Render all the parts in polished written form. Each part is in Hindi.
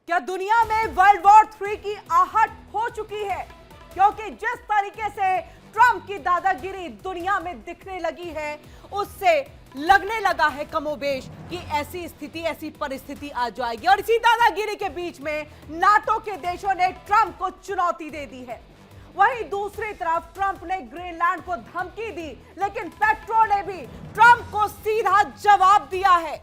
क्या दुनिया में वर्ल्ड वॉर 3 की आहट हो चुकी है? क्योंकि जिस तरीके से ट्रंप की दादागिरी दुनिया में दिखने लगी है, उससे लगने लगा है कमोबेश कि ऐसी स्थिति, ऐसी परिस्थिति आ जाएगी। और इसी दादागिरी के बीच में नाटो के देशों ने ट्रंप को चुनौती दे दी है। वहीं दूसरी तरफ ट्रंप ने ग्रीनलैंड को धमकी दी, लेकिन पेट्रो ने भी ट्रंप को सीधा जवाब दिया है।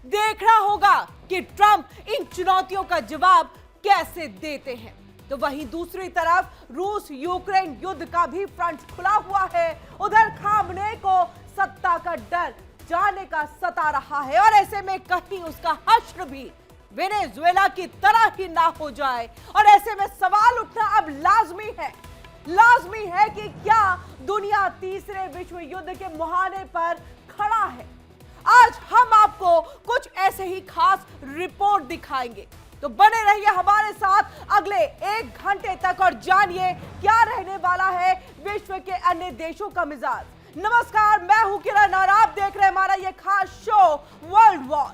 देखना होगा कि ट्रंप इन चुनौतियों का जवाब कैसे देते हैं। तो वहीं दूसरी तरफ रूस यूक्रेन युद्ध का भी फ्रंट खुला हुआ है। उधर खामने को सत्ता का डर जाने का सता रहा है, और ऐसे में कहीं उसका हश्र भी वेनेजुएला की तरह ही ना हो जाए। और ऐसे में सवाल उठना अब लाजमी है कि क्या दुनिया तीसरे विश्व युद्ध के मुहाने पर खड़ा है। आज हम आपको कुछ ऐसे ही खास रिपोर्ट दिखाएंगे, तो बने रहिए हमारे साथ अगले 1 घंटे तक और जानिए क्या रहने वाला है विश्व के अन्य देशों का मिजाज। नमस्कार, मैं हूं किरण और आप देख रहे हैं हमारा ये खास show world war.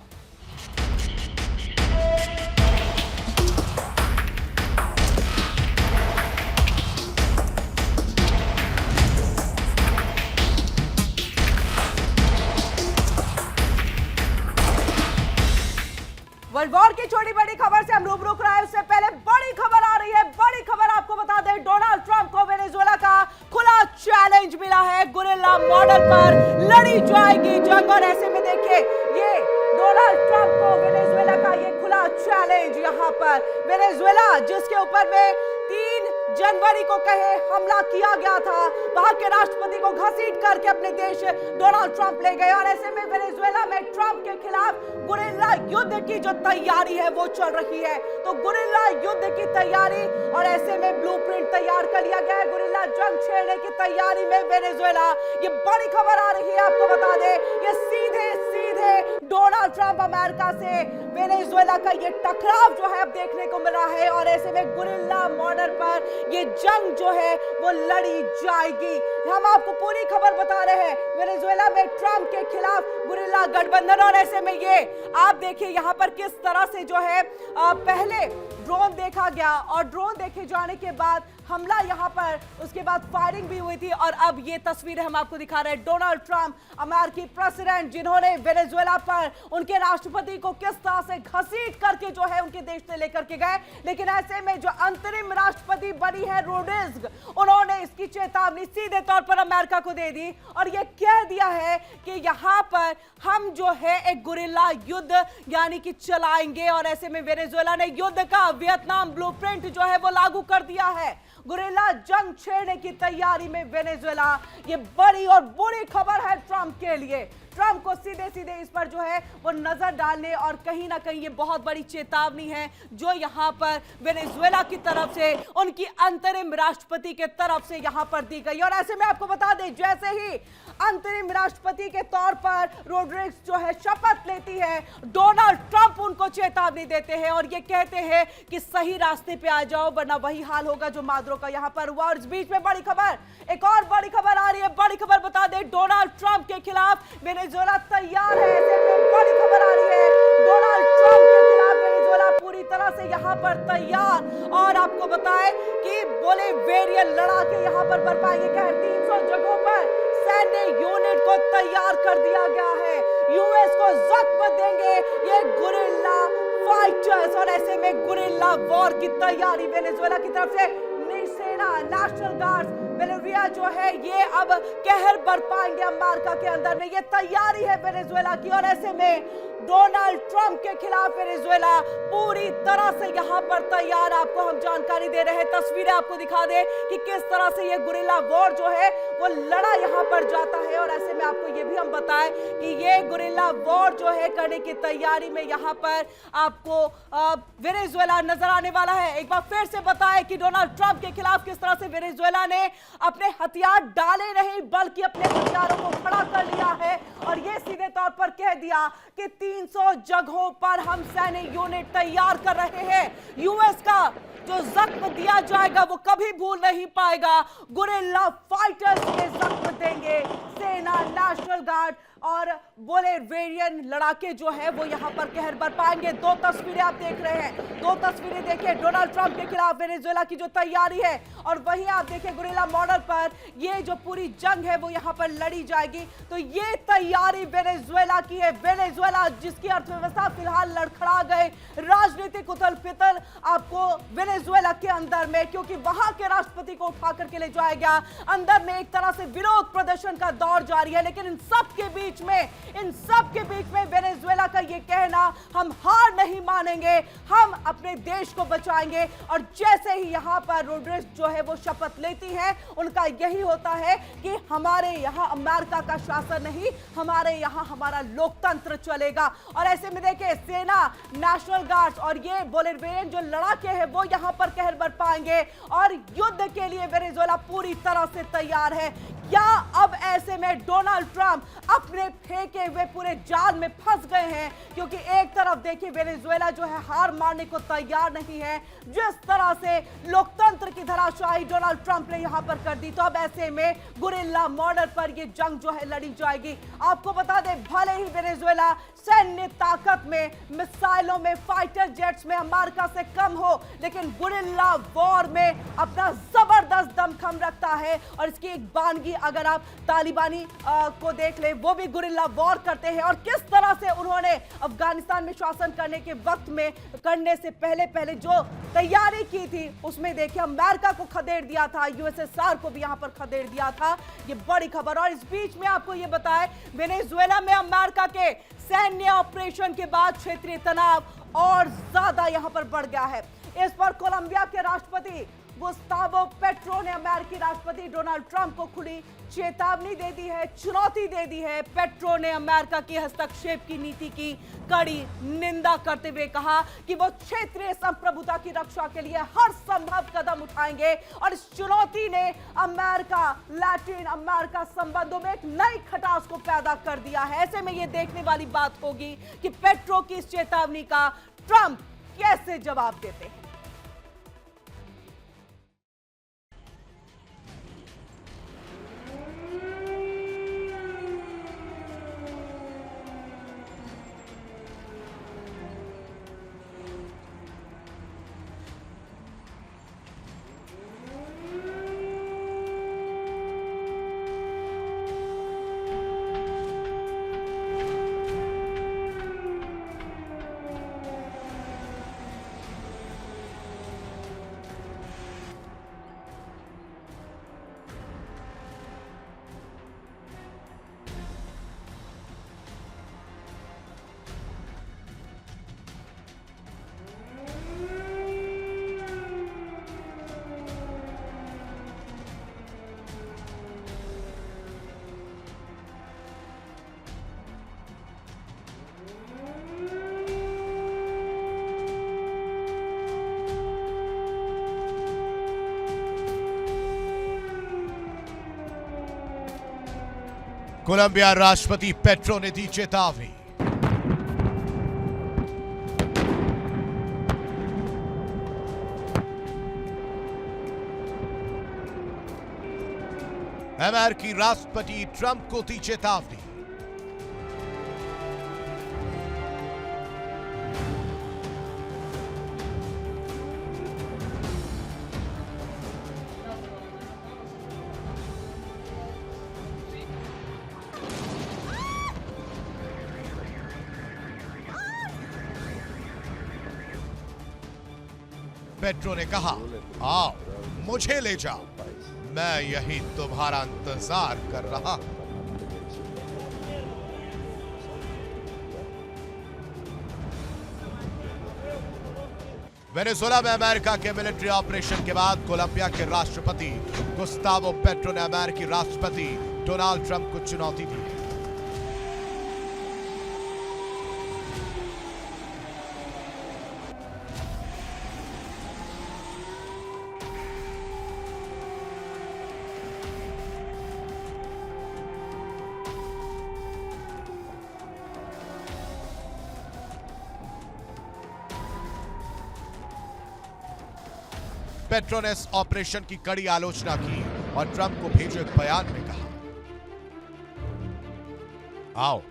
World war की छोटी बड़ी खबर से हम रूबरू कराए, उससे पहले बड़ी खबर आ रही है। बड़ी खबर आपको बता दें, डोनाल्ड ट्रंप को वेनेजुएला का खुला चैलेंज मिला है। गुरिल्ला मॉडल पर लड़ी जाएगी जंग, और ऐसे में देखिए ये डोनाल्ड ट्रंप को वेनेजुएला का ये खुला चैलेंज, यहां पर वेनेजुएला जिसके ऊपर में 3 जनवरी को कहे हमला किया गया था, वहां के राष्ट्रपति को घसीट करके अपने देश डोनाल्ड ट्रंप ले गए। और ऐसे में वेनेजुएला में ट्रंप के खिलाफ गुरिल्ला युद्ध की जो तैयारी है वो चल रही है। तो गुरिल्ला युद्ध की तैयारी, और ऐसे में ब्लूप्रिंट तैयार कर लिया गया है गुरिल्ला जंग छेड़ने की तैयारी में वेनेजुएला। ये बड़ी खबर आ रही है, आपको बता दें ये सीधे डोनाल्ड ट्रंप अमेरिका से वेनेजुएला का ये टकराव जो है अब देखने को मिल रहा है। और ऐसे में गुरिल्ला मॉडल पर ये जंग जो है वो लड़ी जाएगी। हम आपको पूरी खबर बता रहे हैं वेनेजुएला में ट्रंप के खिलाफ गुरिल्ला गठबंधन। और ऐसे में ये आप देखिए यहां पर किस तरह से जो है पहले ड्रोन देखा गया, और ड्रोन देखे जाने के बाद हमला यहां पर, उसके बाद फायरिंग भी हुई थी। और अब ये तस्वीरें हम आपको दिखा रहे हैं डोनाल्ड ट्रंप अमेरिकी प्रेसिडेंट, जिन्होंने वेनेजुएला पर उनके राष्ट्रपति को किस तरह से घसीट करके जो है उनके देश से लेकर के गए। लेकिन ऐसे में जो अंतरिम राष्ट्रपति बनी है रोड्रिग्स, उन्होंने इसकी चेतावनी सीधे तौर पर अमेरिका को दे दी और यह कह दिया है कि यहां पर हम जो है एक गुरिल्ला युद्ध यानी कि चलाएंगे। और ऐसे में वेनेजुएला ने युद्ध का वियतनाम ब्लूप्रिंट जो है वो लागू कर दिया है। गुरिल्ला जंग छेड़ने की तैयारी में वेनेजुएला, ये बड़ी और बुरी खबर है ट्रंप के लिए। ट्रंप को सीधे इस पर जो है वो नजर डालने, और कहीं ना कहीं ये बहुत बड़ी चेतावनी है जो यहां पर वेनेजुएला की तरफ से, उनकी अंतरिम राष्ट्रपति के तरफ से यहां पर दी गई। और ऐसे में आपको बता दें जैसे ही अंतरिम राष्ट्रपति के तौर पर रोड्रिग्स जो है शपथ लेती है, डोनाल्ड ट्रंप उनको चेतावनी देते हैं और ये कहते हैं कि सही रास्ते पे आ जाओ, वरना वही हाल होगा जो माद्रो का यहां पर हुआ। और इस बीच में बड़ी खबर, एक और बड़ी खबर आ रही है। बड़ी खबर बता दें, डोनाल्ड ट्रंप के खिलाफ वेनेजुएला तैयार है। ऐसे में बड़ी खबर आ रही है, डोनाल्ड ट्रंप के खिलाफ वेनेजुएला पूरी तरह से यहां पर तैयार। और आपको बताएं कि बोलिवियन लड़ाके यहां पर बरपाएंगे। 300 जगहों पर सैन्य यूनिट को तैयार कर दिया गया है। यूएस को जख्म देंगे ये गुरिल्ला फाइटर्स। और ऐसे में गुरिल्ला वॉर की तैयारी वेनेजुएला की तरफ से सेना, नेशनल गार्ड, बोलिविया जो है ये अब कहर बरपाएंगे अमेरिका के अंदर में, ये तैयारी है वेनेजुएला की। और ऐसे में डोनाल्ड ट्रंप के खिलाफ वेनेजुएला पूरी तरह से यहां पर तैयार। आपको हम जानकारी दे रहे हैं, तस्वीरें आपको दिखा दें कि किस तरह से ये गुरिल्ला वॉर जो है वो लड़ा यहां पर जाता है। और ऐसे में आपको ये भी हम बताएं कि ये गुरिल्ला वॉर जो है करने की तैयारी में यहां पर आपको वेनेजुएला नजर आने वाला है। एक बार फिर से बताएं कि डोनाल्ड ट्रंप के खिलाफ किस तरह से वेनेजुएला ने अपने हथियार डाले नहीं, बल्कि अपने हथियारों को खड़ा कर लिया है। और ये सीधे तौर पर कह दिया कि 300 जगहों पर हम सैन्य यूनिट तैयार कर रहे हैं। यूएस का जो जख्म दिया जाएगा वो कभी भूल नहीं पाएगा। गुरिल्ला फाइटर्स के जख्म देंगे सेना, नेशनल गार्ड, और बोलेवियन लड़ाके जो है वो यहां पर कहर बरपाएंगे। दो तस्वीरें आप देख रहे हैं, दो तस्वीरें देखिए डोनाल्ड ट्रंप के खिलाफ वेनेजुएला की जो तैयारी है, और वहीं आप देखिए गुरिल्ला मॉडल पर ये जो पूरी जंग है वो यहां पर लड़ी जाएगी। तो ये तैयारी वेनेजुएला की है। वेनेजुएला जिसकी अर्थव्यवस्था फिलहाल लड़खड़ा गए, राजनीतिक उथल पुथल आपको वेनेजुएला के अंदर में, क्योंकि वहां के राष्ट्रपति को उठा करके ले जाया गया। अंदर में एक तरह से विरोध प्रदर्शन का दौर जारी है, लेकिन इन सब के बीच में वेनेजुएला का ये कहना, हम हार नहीं मानेंगे, हम अपने देश को बचाएंगे। और जैसे ही यहां पर रोड्रिग्स जो है वो शपथ लेती है, उनका यही होता है कि हमारे यहां अमेरिका का शासन नहीं, हमारे यहां हमारा लोकतंत्र चलेगा। और ऐसे में देखिए सेना, नेशनल गार्ड्स और ये बोलेवियन जो लड़ाके हैं वो यहां पर कहर बरपाएंगे और युद्ध के लिए वेनेजुएला पूरी तरह से तैयार है। क्या अब ऐसे में डोनाल्ड ट्रंप अपने फेंके हुए पूरे जाल में फंस गए हैं? क्योंकि एक तरफ देखिए वेनेजुएला जो है हार मानने को तैयार नहीं है, जिस तरह से लोकतंत्र की धराशायी डोनाल्ड ट्रंप ने यहां पर कर दी। तो अब ऐसे में गुरिल्ला मॉडल पर यह जंग जो है लड़ी जाएगी। आपको बता दें, भले ही वेनेजुएला सैन्य ताकत में, मिसाइलों में, फाइटर जेट्स में अमेरिका से कम हो, लेकिन गुरिल्ला वॉर में अपना जबरदस्त दमखम रखता है। और इसकी एक बानगी अगर आप तालिबानी को देख ले, वो भी गुरिल्ला वॉर करते हैं। और किस तरह से उन्होंने अफगानिस्तान में शासन करने के वक्त में, करने से पहले जो तैयारी की थी, उसमें देखिए अमेरिका को खदेड़ दिया था, यूएसएसआर को भी यहां पर खदेड़ दिया था। ये बड़ी खबर। और इस बीच में आपको ये बताएं, वेनेजुएला में अमेरिका के सैन्य ऑपरेशन के बाद क्षेत्रीय तनाव और ज्यादा यहां पर बढ़ गया है। इस पर कोलंबिया के राष्ट्रपति गुस्तावो पेट्रो ने अमेरिकी राष्ट्रपति डोनाल्ड ट्रंप को खुली चेतावनी दे दी है, चुनौती दे दी है। पेट्रो ने अमेरिका की हस्तक्षेप की नीति की कड़ी निंदा करते हुए कहा कि वो क्षेत्रीय संप्रभुता की रक्षा के लिए हर संभव कदम उठाएंगे। और इस चुनौती ने अमेरिका लैटिन अमेरिका संबंधों में एक नई खटास को पैदा कर दिया है। ऐसे में ये देखने वाली बात होगी कि पेट्रो की इस चेतावनी का ट्रंप कैसे जवाब देते हैं। कोलंबिया राष्ट्रपति पेट्रो ने दी चेतावनी। अमेरिकी राष्ट्रपति ट्रंप को दी चेतावनी। पेट्रो ने कहा, आओ मुझे ले जाओ, मैं यही तुम्हारा इंतजार कर रहा हूं। वेनेजुएला में अमेरिका के मिलिट्री ऑपरेशन के बाद कोलंबिया के राष्ट्रपति गुस्तावो पेट्रो ने अमेरिकी राष्ट्रपति डोनाल्ड ट्रंप को चुनौती दी है। पेट्रो ने इस ऑपरेशन की कड़ी आलोचना की और ट्रंप को भेजे एक बयान में कहा, आओ,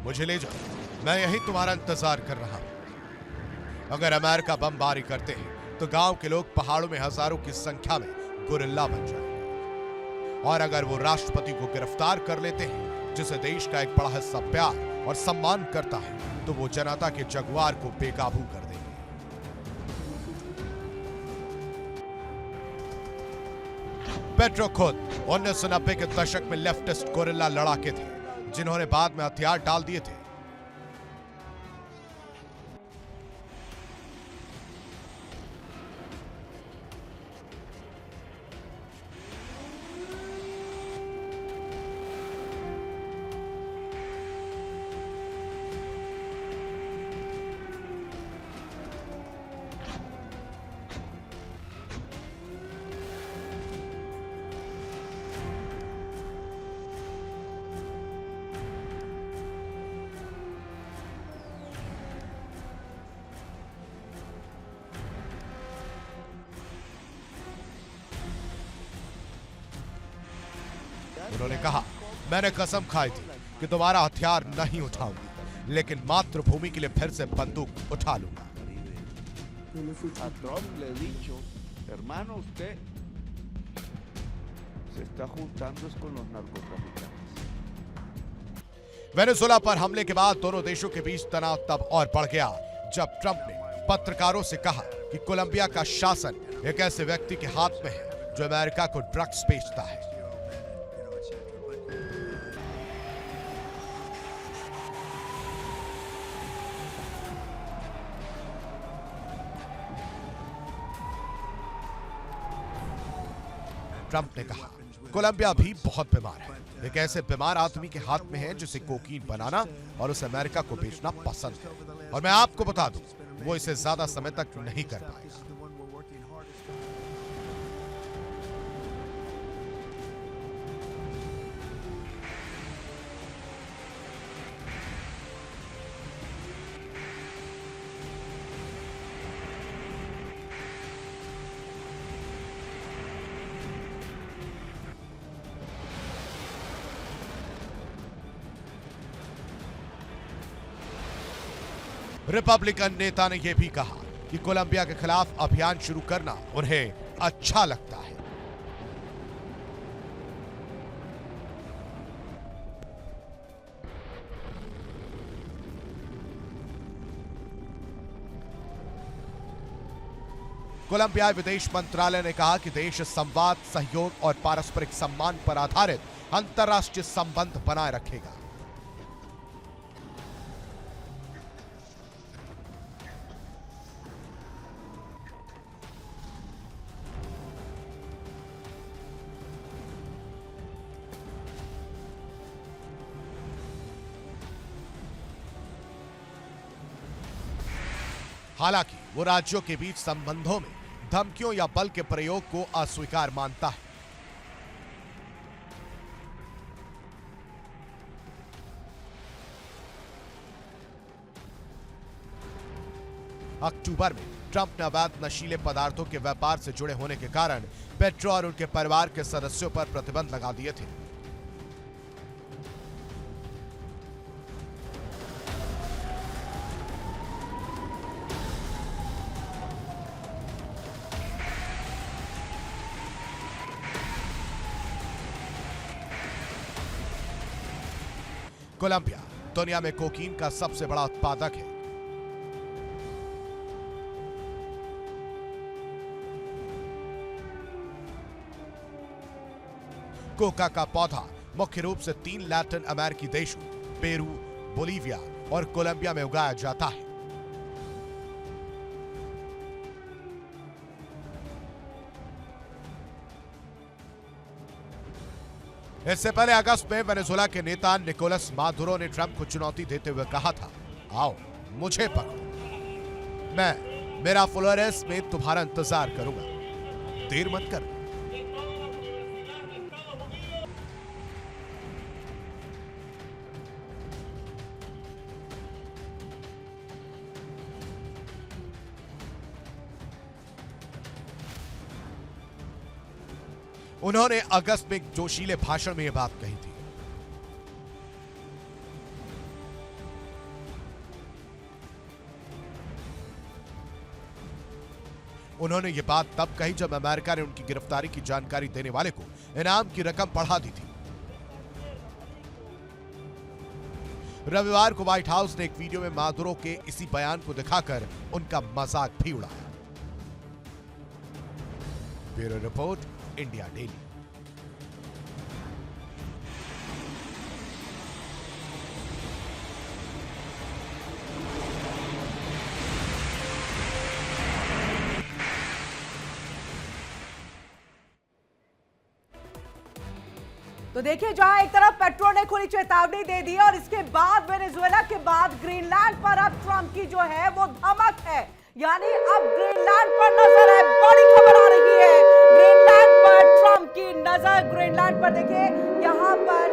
मुझे ले जाओ, मैं यही तुम्हारा इंतजार कर रहा हूं। अगर अमेरिका बमबारी करते हैं तो गांव के लोग पहाड़ों में हजारों की संख्या में गुरिल्ला बन जाएंगे, और अगर वो राष्ट्रपति को गिरफ्तार कर लेते हैं जिसे देश का एक बड़ा हिस्सा प्यार और सम्मान करता है, तो वो जनता के जगुआर को बेकाबू कर देंगे। पेट्रो खुद 1990 के दशक में लेफ्टिस्ट गोरिल्ला लड़ाके थे, जिन्होंने बाद में हथियार डाल दिए थे। उन्होंने कहा, मैंने कसम खाई थी कि दोबारा हथियार नहीं उठाऊंगा, लेकिन मातृभूमि के लिए फिर से बंदूक उठा लूंगा। A Trump le he dicho, hermano, usted se está juntando con los narcotraficantes. Venezuela पर हमले के बाद दोनों देशों के बीच तनाव तब और बढ़ गया जब ट्रंप ने पत्रकारों से कहा कि कोलंबिया का शासन एक ऐसे व्यक्ति के हाथ में है जो अमेरिका को ड्रग्स बेचता है। ट्रंप ने कहा, कोलंबिया भी बहुत बीमार है, एक ऐसे बीमार आदमी के हाथ में है जिसे कोकीन बनाना और उसे अमेरिका को बेचना पसंद है, और मैं आपको बता दूं, वो इसे ज्यादा समय तक नहीं कर पाएगा। रिपब्लिकन नेता ने यह भी कहा कि कोलंबिया के खिलाफ अभियान शुरू करना उन्हें अच्छा लगता है। कोलंबिया विदेश मंत्रालय ने कहा कि देश संवाद, सहयोग और पारस्परिक सम्मान पर आधारित अंतर्राष्ट्रीय संबंध बनाए रखेगा। हालांकि वो राज्यों के बीच संबंधों में धमकियों या बल के प्रयोग को अस्वीकार मानता है। अक्टूबर में ट्रंप ने अवैध नशीले पदार्थों के व्यापार से जुड़े होने के कारण पेट्रो और उनके परिवार के सदस्यों पर प्रतिबंध लगा दिए थे। कोलंबिया दुनिया में कोकीन का सबसे बड़ा उत्पादक है। कोका का पौधा मुख्य रूप से 3 लैटिन अमेरिकी देशों पेरू, बोलीविया और कोलंबिया में उगाया जाता है। इससे पहले अगस्त में वेनेजुएला के नेता निकोलस मादुरो ने ट्रंप को चुनौती देते हुए कहा था, आओ मुझे पकड़ो, मैं मेरा फ्लोरेस में तुम्हारा इंतजार करूंगा, देर मत कर। उन्होंने अगस्त में एक जोशीले भाषण में यह बात कही थी। उन्होंने ये बात तब कही जब अमेरिका ने उनकी गिरफ्तारी की जानकारी देने वाले को इनाम की रकम बढ़ा दी थी। रविवार को व्हाइट हाउस ने एक वीडियो में मादुरो के इसी बयान को दिखाकर उनका मजाक भी उड़ाया। Bureau report, India daily. तो देखिए, जहां एक तरफ पेट्रो ने खुली चेतावनी दे दी और इसके बाद वेनेजुएला के बाद ग्रीनलैंड पर अब ट्रंप की जो है वो धमक है, यानी अब ग्रीनलैंड पर नजर है। बड़ी खबर आ रही है ग्रीनलैंड पर ट्रंप की नजर। ग्रीनलैंड पर देखिए, यहां पर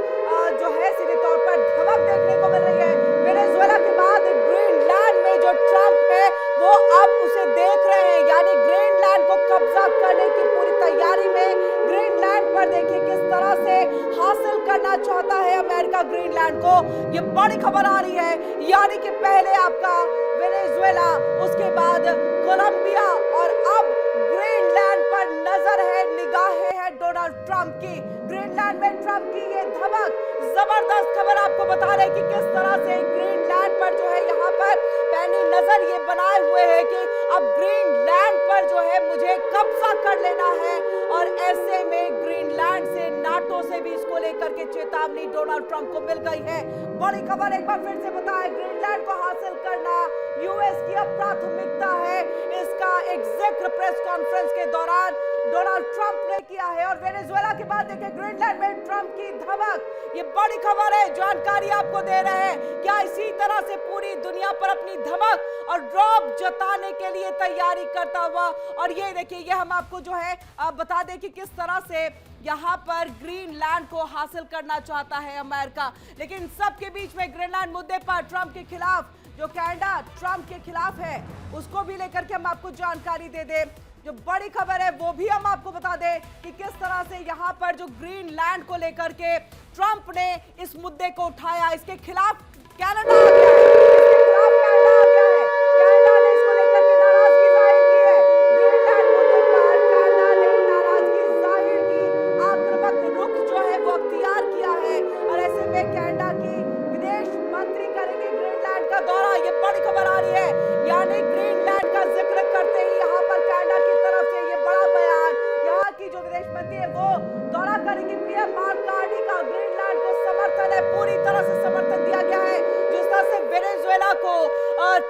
जो है सीधे तौर पर धमक देखने को मिल रही है। वेनेजुएला के बाद ग्रीनलैंड में जो ट्रंप है वो अब उसे देख रहे हैं, यानी ग्रीनलैंड को कब्जा करने की पूरी तैयारी में। ग्रीनलैंड पर देखिए किस तरह से हासिल करना चाहता है अमेरिका ग्रीनलैंड को। ये बड़ी खबर आ रही है, यानी कि पहले आपका वेनेजुएला, उसके बाद कोलंबिया और अब ग्रीनलैंड पर नजर है, निगाहें हैं डोनाल्ड ट्रंप की। ग्रीनलैंड में ट्रंप की ये धमक, जबरदस्त खबर आपको बता रहे हैं कि किस तरह से ग्रीनलैंड पर जो है यहाँ पर पैनी नजर ये बनाए हुए है कि अब ग्रीनलैंड पर जो है मुझे कब्जा कर लेना है। और ऐसे में ग्रीनलैंड से, नाटो से भी इसको लेकर के चेतावनी डोनाल्ड ट्रंप को मिल गई है। बड़ी खबर एक बार फिर से बताएं, ग्रीनलैंड को हासिल करना यूएस की अब प्राथमिकता है। इसका एक जिक्र प्रेस कॉन्फ्रेंस के दौरान डोनाल्ड ट्रंप ने किया है। और वेनेजुएला के बाद देखिए ग्रीनलैंड में ट्रंप की धमक, ये बड़ी खबर है, जानकारी आपको दे रहे हैं। क्या इसी तरह से पूरी दुनिया पर अपनी धमक और ड्रॉप जताने के लिए तैयारी करता हुआ। और ये देखिए, ये हम आपको जो है बता दें कि किस तरह से यहाँ पर ग्रीनलैंड को हासिल करना चाहता है अमेरिका। लेकिन सबके बीच में ग्रीनलैंड मुद्दे पर ट्रंप के खिलाफ, जो कनाडा ट्रंप के खिलाफ है, उसको भी लेकर के हम आपको जानकारी दे दें। जो बड़ी खबर है वो भी हम आपको बता दें कि किस तरह से यहाँ पर जो ग्रीनलैंड को लेकर के ट्रंप ने इस मुद्दे को उठाया। इसके खिलाफ कनाडा आ गया है, इसके खिलाफ कनाडा आ गया है। कनाडा ने इसको लेकर के नाराजगी जाहिर की है। ग्रीनलैंड मुद्दे पर कनाडा ने नाराजगी जाहिर की, आक्रामक रुख जो है वो अख्तियार किया है। और ऐसे में कनाडा की विदेश मंत्री करेंगे ग्रीनलैंड का दौरा। ये बड़ी खबर आ रही है, यानी ग्रीनलैंड का जिक्र करते ही यहाँ पर कनाडा की तरफ से ये बड़ा बयान। यहाँ की जो विदेश मंत्री है वो दौरा करेंगी पीएम मार्क कार्नी का। ग्रीनलैंड को समर्थन है, पूरी तरह से समर्थन दिया गया है। जिस तरह से वेनेजुएला को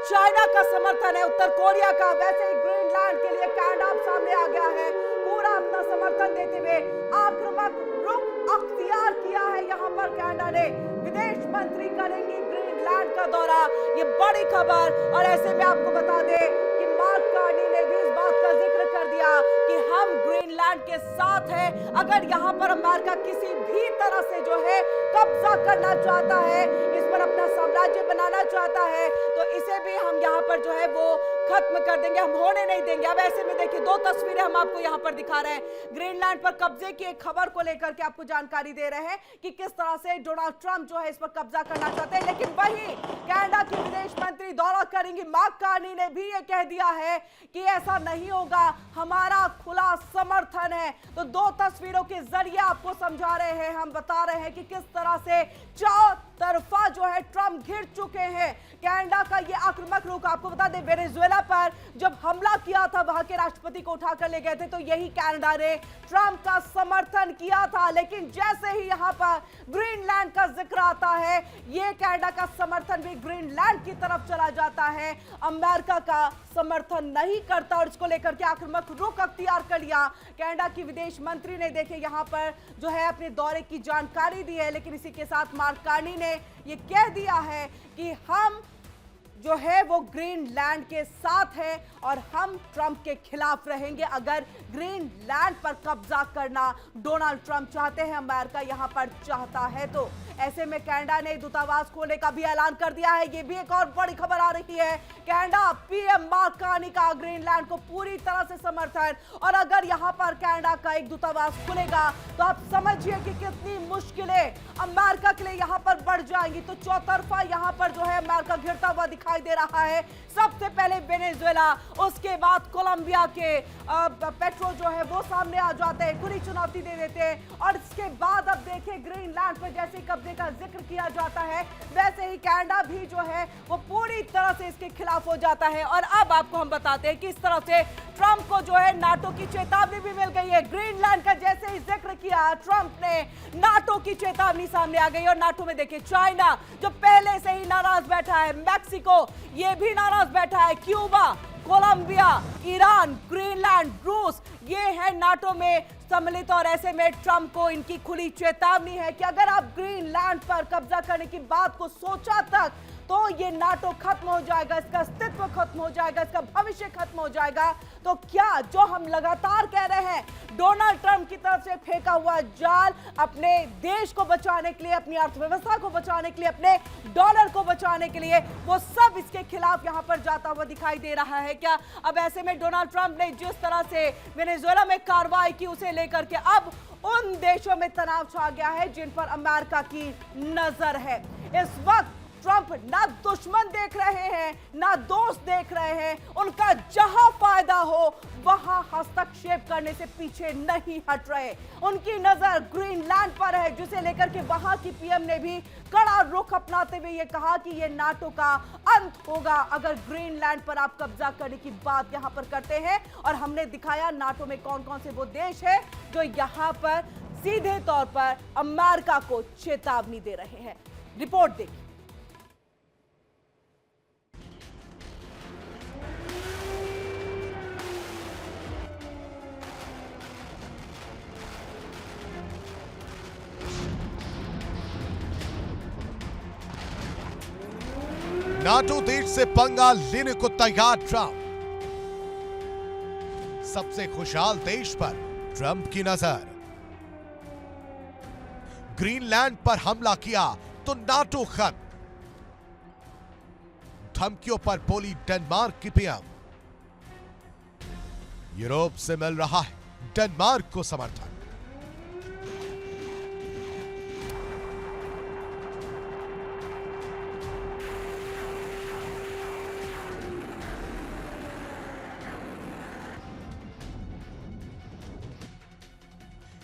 चाइना का समर्थन है, उत्तर कोरिया का, वैसे ही ग्रीनलैंड के लिए कनाडा अब सामने आ गया है, पूरा अपना समर्थन देते हुए आक्रामक रुख अख्तियार किया है। यहाँ पर कनाडा ने विदेश मंत्री करेंगी ग्रीनलैंड का दौरा। ये बड़ी खबर। और ऐसे में आपको बता दें कि मार्क कार्नी ने भी इस बात का जिक्र कर दिया कि हम ग्रीनलैंड के साथ हैं। अगर यहाँ पर अमेरिका किसी भी तरह से जो है कब्जा करना चाहता है, इस पर अपना साम्राज्य बनाना चाहता है, तो इसे भी हम यहाँ पर जो है वो खत्म कर देंगे, हम होने नहीं देंगे। अब ऐसे में देखिए, दो तस्वीरें हम आपको यहाँ पर दिखा रहे हैं। ग्रीनलैंड पर कब्जे की एक खबर को लेकर के आपको जानकारी दे रहे हैं कि किस तरह से डोनाल्ड ट्रंप जो है इस पर कब्जा करना चाहते हैं। लेकिन वही कनाडा की विदेश मंत्री दौरा करेंगी। मार्क कार्नी ने भी ये कह दिया है कि ऐसा नहीं होगा, हमारा खुला समर्थन है। तो दो तस्वीरों के जरिए आपको समझा रहे हैं, हम बता रहे हैं कि किस तरह से चारों तरफा जो है ट्रंप घिर चुके हैं। कनाडा का ये आक्रामक रुख, आपको बता दें वेनेजुएला पर जब हमला किया था, वहां के राष्ट्रपति को उठाकर ले गए थे, तो यही कनाडा ने ट्रंप का समर्थन किया था। लेकिन जैसे ही यहां पर ग्रीनलैंड का जिक्र आता है, ये कनाडा का समर्थन भी ग्रीनलैंड की तरफ चला जाता है, अमेरिका का समर्थन नहीं करता। और इसको लेकर के आक्रामक रुख अख्तियार कर लिया कनाडा की विदेश मंत्री ने। देखिए यहाँ पर जो है अपने दौरे की जानकारी दी है। लेकिन इसी के साथ मार्क कार्नी ने ये कह दिया है कि हम जो है वो ग्रीनलैंड के साथ है और हम ट्रंप के खिलाफ रहेंगे। अगर ग्रीनलैंड पर कब्जा करना डोनाल्ड ट्रंप चाहते हैं, अमेरिका यहां पर चाहता है, तो ऐसे में कनाडा ने दूतावास खोलने का भी ऐलान कर दिया है। ये भी एक और बड़ी खबर आ रही है। कनाडा पीएम मार्क कार्नी का ग्रीनलैंड को पूरी तरह से समर्थन। और अगर यहां पर कनाडा का एक दूतावास खुलेगा तो आप समझिए कि कितनी मुश्किलें अमेरिका के लिए यहां पर बढ़ जाएंगी। तो चौतरफा यहां पर जो है अमेरिका घिरता हुआ दिखाई दिखाई दे रहा है। सबसे पहले वेनेजुएला, उसके बाद कोलंबिया के पेट्रो जो है वो सामने आ जाते हैं, खुली चुनौती दे देते हैं। और इसके बाद अब देखिए ग्रीनलैंड पर जैसे कब्जे का जिक्र किया जाता है, वैसे ही कनाडा भी जो है वो पूरी तरह से इसके खिलाफ हो जाता है। और अब आपको हम बताते हैं कि इस तरह से ट्रंप को जो है नाटो की चेतावनी भी मिल गई है। ग्रीनलैंड का जैसे ही जिक्र किया ट्रंप ने, नाटो की चेतावनी सामने आ गई। और नाटो में देखिए चाइना जो पहले से ही नाराज बैठा है, मैक्सिको ये भी नाराज बैठा है, क्यूबा, कोलंबिया, ईरान, ग्रीनलैंड, रूस ये है नाटो में सम्मिलित। और ऐसे में ट्रंप को इनकी खुली चेतावनी है कि अगर आप ग्रीनलैंड पर कब्जा करने की बात को सोचा तक तो ये नाटो खत्म हो जाएगा, इसका अस्तित्व खत्म हो जाएगा, इसका भविष्य खत्म हो जाएगा। तो क्या जो हम लगातार कह रहे हैं, डोनाल्ड ट्रंप की तरफ से फेंका हुआ जाल अपने देश को बचाने के लिए, अपनी अर्थव्यवस्था को बचाने के लिए, अपने डॉलर को बचाने के लिए, वो सब इसके खिलाफ यहां पर जाता हुआ दिखाई दे रहा है क्या? अब ऐसे में डोनाल्ड ट्रंप ने जिस तरह से वेनेजुएला में कार्रवाई की, उसे लेकर के अब उन देशों में तनाव छा गया है जिन पर अमेरिका की नजर है। इस वक्त ट्रंप ना दुश्मन देख रहे हैं, ना दोस्त देख रहे हैं, उनका जहां फायदा हो वहां हस्तक्षेप करने से पीछे नहीं हट रहे। उनकी नजर ग्रीनलैंड पर है, जिसे लेकर के वहां की पीएम ने भी कड़ा रुख अपनाते हुए ये कहा कि ये नाटो का अंत होगा अगर ग्रीनलैंड पर आप कब्जा करने की बात यहां पर करते हैं। और हमने दिखाया नाटो में कौन कौन से वो देश हैं जो यहां पर सीधे तौर पर अमेरिका को चेतावनी दे रहे हैं। रिपोर्ट देखिए। नाटो देश से पंगा लेने को तैयार ट्रंप। सबसे खुशहाल देश पर ट्रंप की नजर। ग्रीनलैंड पर हमला किया तो नाटो खत्म। धमकियों पर बोली डेनमार्क की पीएम। यूरोप से मिल रहा है डेनमार्क को समर्थन।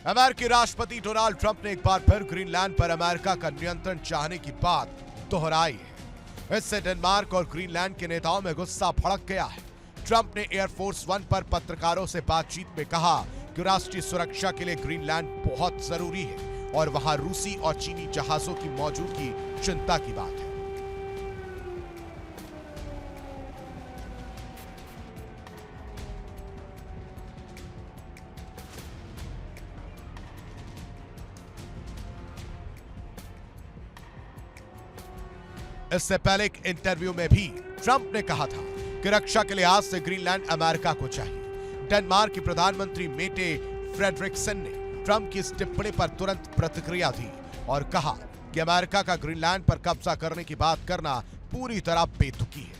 अमेरिकी राष्ट्रपति डोनाल्ड ट्रंप ने एक बार फिर ग्रीनलैंड पर अमेरिका का नियंत्रण चाहने की बात दोहराई है। इससे डेनमार्क और ग्रीनलैंड के नेताओं में गुस्सा भड़क गया है। ट्रंप ने एयरफोर्स वन पर पत्रकारों से बातचीत में कहा कि राष्ट्रीय सुरक्षा के लिए ग्रीनलैंड बहुत जरूरी है और वहां रूसी और चीनी जहाजों की मौजूदगी चिंता की बात है। इससे पहले एक इंटरव्यू में भी ट्रंप ने कहा था कि रक्षा के लिहाज से ग्रीनलैंड अमेरिका को चाहिए। डेनमार्क की प्रधानमंत्री मेटे फ्रेडरिक्सन ने ट्रंप की इस टिप्पणी पर तुरंत प्रतिक्रिया दी और कहा कि अमेरिका का ग्रीनलैंड पर कब्जा करने की बात करना पूरी तरह बेतुकी है।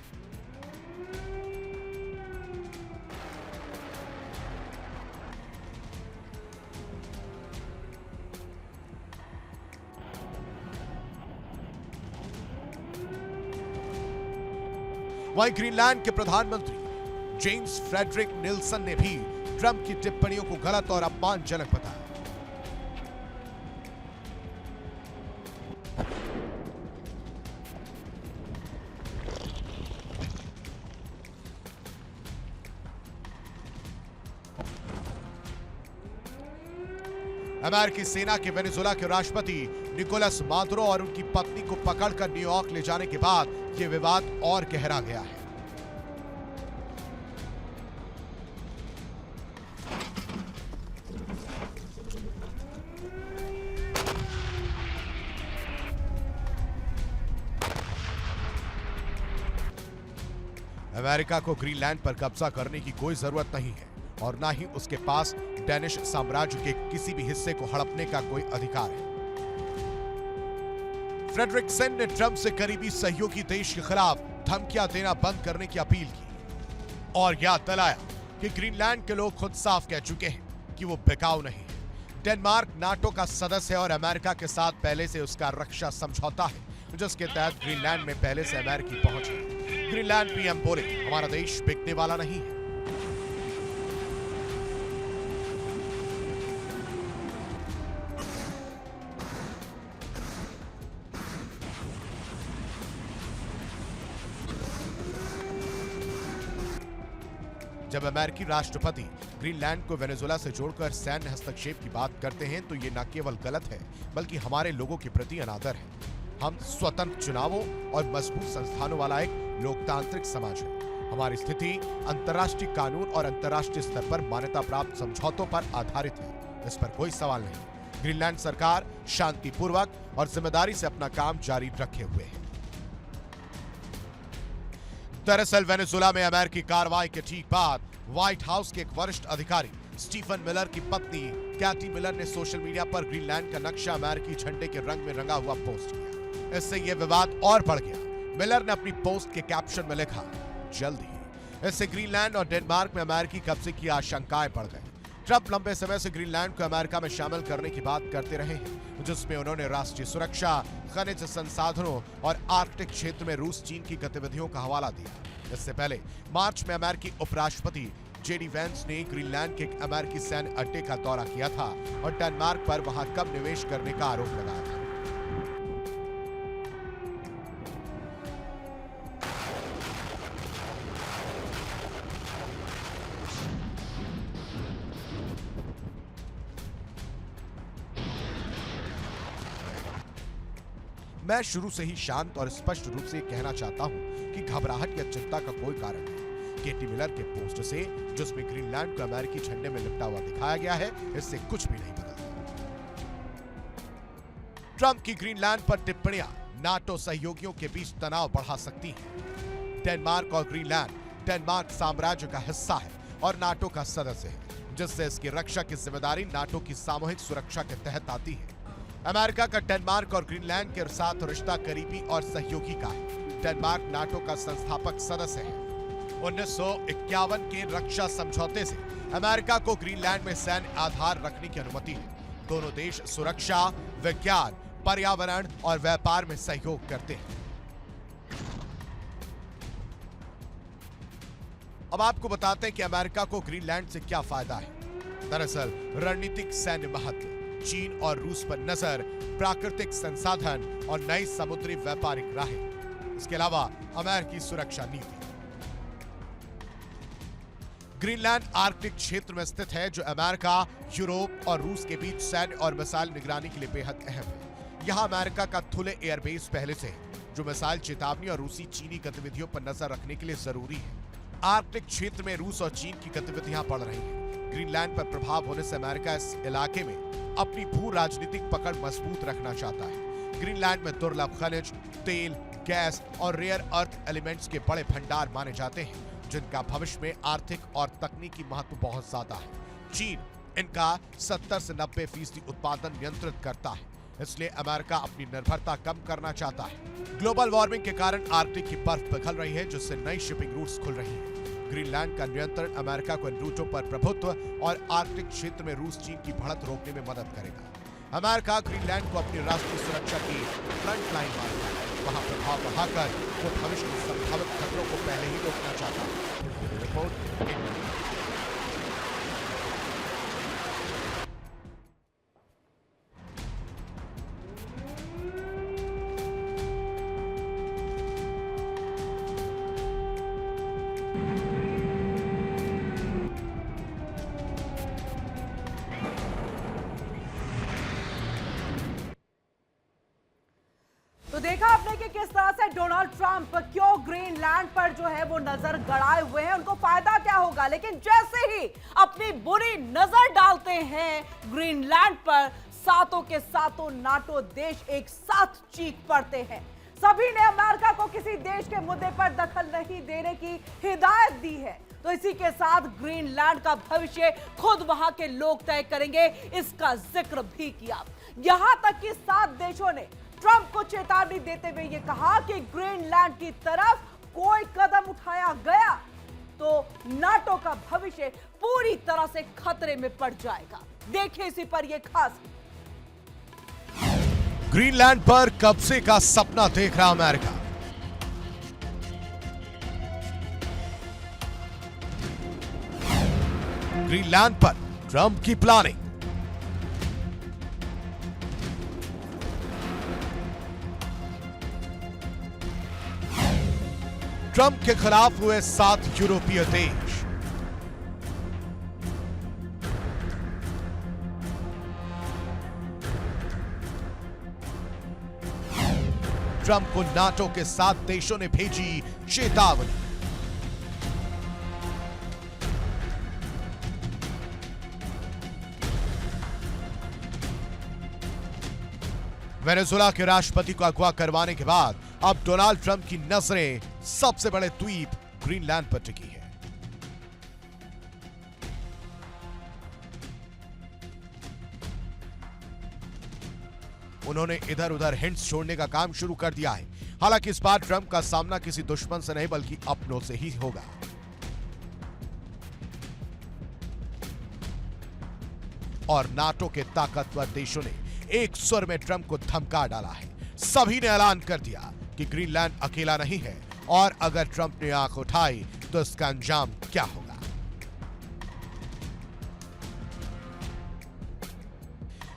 वहीं ग्रीनलैंड के प्रधानमंत्री जेम्स फ्रेडरिक निल्सन ने भी ट्रंप की टिप्पणियों को गलत और अपमानजनक बताया। अमेरिकी सेना के वेनेजुएला के राष्ट्रपति निकोलस मादुरो और उनकी पत्नी को पकड़कर न्यूयॉर्क ले जाने के बाद यह विवाद और गहरा गया है। अमेरिका को ग्रीनलैंड पर कब्जा करने की कोई जरूरत नहीं है और ना ही उसके पास डेनिश साम्राज्य के किसी भी हिस्से को हड़पने का कोई अधिकार है। फ्रेडरिक्सन ने ट्रंप से करीबी सहयोगी देश के खिलाफ धमकियां देना बंद करने की अपील की और याद दिलाया कि ग्रीनलैंड के लोग खुद साफ कह चुके हैं कि वो बिकाऊ नहीं है। डेनमार्क नाटो का सदस्य है और अमेरिका के साथ पहले से उसका रक्षा समझौता है, जिसके तहत ग्रीनलैंड में पहले से अमेरिकी पहुंच है। ग्रीनलैंड पीएम बोले, हमारा देश बिकने वाला नहीं है। जब अमेरिकी राष्ट्रपति ग्रीनलैंड को वेनेजुएला से जोड़कर सैन्य हस्तक्षेप की बात करते हैं तो ये न केवल गलत है बल्कि हमारे लोगों के प्रति अनादर है। हम स्वतंत्र चुनावों और मजबूत संस्थानों वाला एक लोकतांत्रिक समाज है। हमारी स्थिति अंतर्राष्ट्रीय कानून और अंतर्राष्ट्रीय स्तर पर मान्यता प्राप्त समझौतों पर आधारित है, इस पर कोई सवाल नहीं। ग्रीनलैंड सरकार शांतिपूर्वक और जिम्मेदारी से अपना काम जारी रखे हुए है। दरअसल वेनेजुएला में अमेरिकी कार्रवाई के ठीक बाद व्हाइट हाउस के एक वरिष्ठ अधिकारी स्टीफन मिलर की पत्नी कैटी मिलर ने सोशल मीडिया पर ग्रीनलैंड का नक्शा अमेरिकी झंडे के रंग में रंगा हुआ पोस्ट किया। इससे यह विवाद और बढ़ गया। मिलर ने अपनी पोस्ट के कैप्शन में लिखा, जल्द ही। इससे ग्रीनलैंड और डेनमार्क में अमेरिकी कब्जे की आशंकाएं बढ़ गई। ट्रंप लंबे समय से ग्रीनलैंड को अमेरिका में शामिल करने की बात करते रहे हैं, जिसमें उन्होंने राष्ट्रीय सुरक्षा, खनिज संसाधनों और आर्कटिक क्षेत्र में रूस चीन की गतिविधियों का हवाला दिया। इससे पहले मार्च में अमेरिकी उपराष्ट्रपति जेडी वेंस ने ग्रीनलैंड के एक अमेरिकी सैन्य अड्डे का दौरा किया था और डेनमार्क पर वहां कम निवेश करने का आरोप लगाया था। मैं शुरू से ही शांत और स्पष्ट रूप से कहना चाहता हूं कि घबराहट या चिंता का कोई कारण नहीं। केटी मिलर के पोस्ट से, जिसमें ग्रीनलैंड को अमेरिकी झंडे में लिपटा हुआ दिखाया गया है, इससे कुछ भी नहीं बदलता। ट्रंप की ग्रीनलैंड पर टिप्पणियां नाटो सहयोगियों के बीच तनाव बढ़ा सकती हैं। डेनमार्क और ग्रीनलैंड डेनमार्क साम्राज्य का हिस्सा है और नाटो का सदस्य है, जिससे इसकी रक्षा की जिम्मेदारी नाटो की सामूहिक सुरक्षा के तहत आती है। अमेरिका का डेनमार्क और ग्रीनलैंड के साथ रिश्ता करीबी और सहयोगी का है। डेनमार्क नाटो का संस्थापक सदस्य है। 1951 के रक्षा समझौते से अमेरिका को ग्रीनलैंड में सैन्य आधार रखने की अनुमति है। दोनों देश सुरक्षा, विज्ञान, पर्यावरण और व्यापार में सहयोग करते हैं। अब आपको बताते हैं कि अमेरिका को ग्रीनलैंड से क्या फायदा है। दरअसल रणनीतिक सैन्य महत्व, चीन और रूस पर नजर, प्राकृतिक संसाधन और नई समुद्री व्यापारिक राहें। इसके अलावा अमेरिकी सुरक्षा नीति। ग्रीनलैंड आर्कटिक क्षेत्र में स्थित है, जो अमेरिका, यूरोप और रूस के बीच सैन्य और मिसाइल निगरानी के लिए बेहद अहम है। यहां अमेरिका का थुले एयरबेस पहले से है, जो मिसाइल चेतावनी और रूसी चीनी गतिविधियों पर नजर रखने के लिए जरूरी है। आर्कटिक क्षेत्र में रूस और चीन की गतिविधियां बढ़ रही हैं। ग्रीनलैंड पर प्रभाव होने से अमेरिका इस इलाके में अपनी भू राजनीतिक पकड़ मजबूत रखना चाहता है। ग्रीनलैंड में दुर्लभ खनिज, तेल, गैस और रेयर अर्थ एलिमेंट्स के बड़े भंडार माने जाते हैं, जिनका भविष्य में आर्थिक और तकनीकी महत्व बहुत ज्यादा है। चीन इनका 70 से 90% उत्पादन नियंत्रित करता है, इसलिए अमेरिका अपनी निर्भरता कम करना चाहता है। ग्लोबल वार्मिंग के कारण आर्कटिक की बर्फ पिघल रही है, जिससे नई शिपिंग रूट्स खुल रही हैं। ग्रीनलैंड का नियंत्रण अमेरिका को इन रूटों पर प्रभुत्व और आर्कटिक क्षेत्र में रूस चीन की बढ़त रोकने में मदद करेगा। अमेरिका ग्रीनलैंड को अपनी राष्ट्रीय सुरक्षा की फ्रंट लाइन मानता है। वहां प्रभाव बढ़ाकर वो भविष्य में संभावित खतरों को पहले ही रोकना चाहता है। रिपोर्ट तो देखा आपने कि किस तरह से डोनाल्ड ट्रंप क्यों ग्रीनलैंड पर जो है वो नजर गड़ाए हुए हैं, उनको फायदा क्या होगा। लेकिन जैसे ही अपनी बुरी नजर डालते हैं ग्रीनलैंड पर, सातों के सातों नाटो देश एक साथ चीख पड़ते हैं। सभी ने अमेरिका को किसी देश के मुद्दे पर दखल नहीं देने की हिदायत दी है। तो इसी के साथ ग्रीनलैंड का भविष्य खुद वहां के लोग तय करेंगे, इसका जिक्र भी किया। यहां तक कि 7 देशों ने ट्रंप को चेतावनी देते हुए यह कहा कि ग्रीनलैंड की तरफ कोई कदम उठाया गया तो नाटो का भविष्य पूरी तरह से खतरे में पड़ जाएगा। देखिए इसी पर यह खास। ग्रीनलैंड पर कब्जे का सपना देख रहा अमेरिका। ग्रीनलैंड पर ट्रंप की प्लानिंग। ट्रंप के खिलाफ हुए 7 यूरोपीय देश। ट्रंप को नाटो के 7 देशों ने भेजी चेतावनी। वेनेजुएला के राष्ट्रपति को अगवा करवाने के बाद अब डोनाल्ड ट्रंप की नजरें सबसे बड़े द्वीप ग्रीनलैंड पर टिकी है। उन्होंने इधर उधर हिंट्स छोड़ने का काम शुरू कर दिया है। हालांकि इस बार ट्रंप का सामना किसी दुश्मन से नहीं बल्कि अपनों से ही होगा। और नाटो के ताकतवर देशों ने एक स्वर में ट्रंप को धमका डाला है। सभी ने ऐलान कर दिया कि ग्रीनलैंड अकेला नहीं है और अगर ट्रंप ने आंख उठाई तो इसका अंजाम क्या होगा।